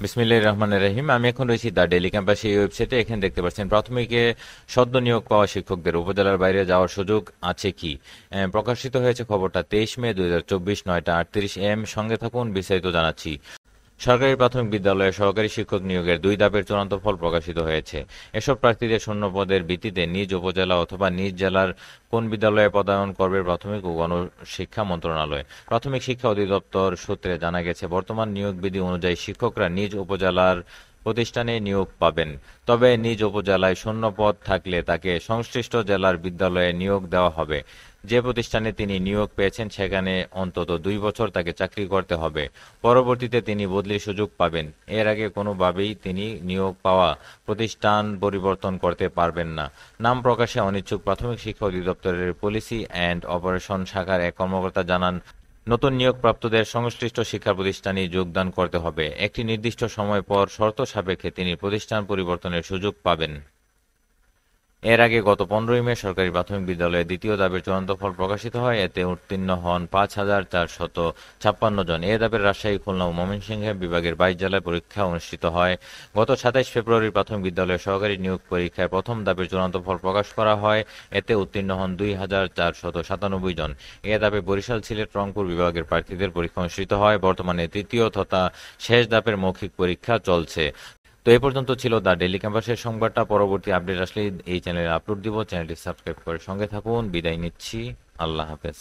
বিসমিল্লাহির রহমানির রহিম। আমি এখন রয়েছি দ্য ডেইলি ক্যাম্পাসে এই ওয়েবসাইটে। এখানে দেখতে পাচ্ছেন প্রাথমিকে সদ্য নিয়োগ পাওয়া শিক্ষকদের উপজেলার বাইরে যাওয়ার সুযোগ আছে কি। প্রকাশিত হয়েছে খবরটা 23 মে 2024 9টা 38 AM। সঙ্গে থাকুন, বিস্তারিত জানাচ্ছি। সরকারি প্রাথমিক বিদ্যালয়ে সহকারী শিক্ষক নিয়োগের 2 ধাপের চূড়ান্ত ফল প্রকাশিত হয়েছে। এসব প্রার্থীদের শূন্য পদের ভিত্তিতে নিজ উপজেলা অথবা নিজ জেলার কোন বিদ্যালয়ে পদায়ন করবে প্রাথমিক ও গণশিক্ষা মন্ত্রণালয়। প্রাথমিক শিক্ষা অধিদপ্তর সূত্রে জানা গেছে, বর্তমান নিয়োগ বিধি অনুযায়ী শিক্ষকরা নিজ উপজেলার প্রতিষ্ঠানে নিয়োগ পাবেন। তবে নিজ উপজেলায় শূন্য পদ থাকলে তাকে সংশ্লিষ্ট জেলার বিদ্যালয়ে নিয়োগ দেওয়া হবে। যে প্রতিষ্ঠানে তিনি নিয়োগ পেয়েছেন সেখানে অন্তত 2 বছর তাকে চাকরি করতে হবে। পরবর্তীতে তিনি বদলির সুযোগ পাবেন। এর আগে কোনোভাবেই তিনি নিয়োগ পাওয়া প্রতিষ্ঠান পরিবর্তন করতে পারবেন না। নাম প্রকাশে অনিচ্ছুক প্রাথমিক শিক্ষা অধিদপ্তরের পলিসি অ্যান্ড অপারেশন শাখার এক কর্মকর্তা জানান, নতুন নিয়োগপ্রাপ্তদের সংশ্লিষ্ট শিক্ষা প্রতিষ্ঠানে যোগদান করতে হবে। একটি নির্দিষ্ট সময় পর শর্ত সাপেক্ষে তিনি প্রতিষ্ঠান পরিবর্তনের সুযোগ পাবেন। এর আগে গত 15 মে সরকারি প্রাথমিক বিদ্যালয়ে দ্বিতীয় ধাপের চূড়ান্ত ফল প্রকাশিত হয়। এতে উত্তীর্ণ হন 5,456 জন। এ ধাপের রাজশাহী, খুলনা ও ময়মনসিংহ বিভাগের 22 জেলায় পরীক্ষা অনুষ্ঠিত হয়। গত 27 ফেব্রুয়ারি প্রাথমিক বিদ্যালয়ের সহকারী নিয়োগ পরীক্ষায় প্রথম ধাপের চূড়ান্ত ফল প্রকাশ করা হয়। এতে উত্তীর্ণ হন 2,497 জন। এ ধাপে বরিশাল, সিলেট, রংপুর বিভাগের প্রার্থীদের পরীক্ষা অনুষ্ঠিত হয়। বর্তমানে তৃতীয় তথা শেষ ধাপের মৌখিক পরীক্ষা চলছে। তো এ পর্যন্ত ছিল দ্য ডেইলি ক্যাম্পাসের সংবাদটা। পরবর্তী আপডেট আসলে এই চ্যানেলে আপলোড দিব। চ্যানেলটি সাবস্ক্রাইব করে সঙ্গে থাকুন। বিদায় নিচ্ছি। আল্লাহ হাফেজ।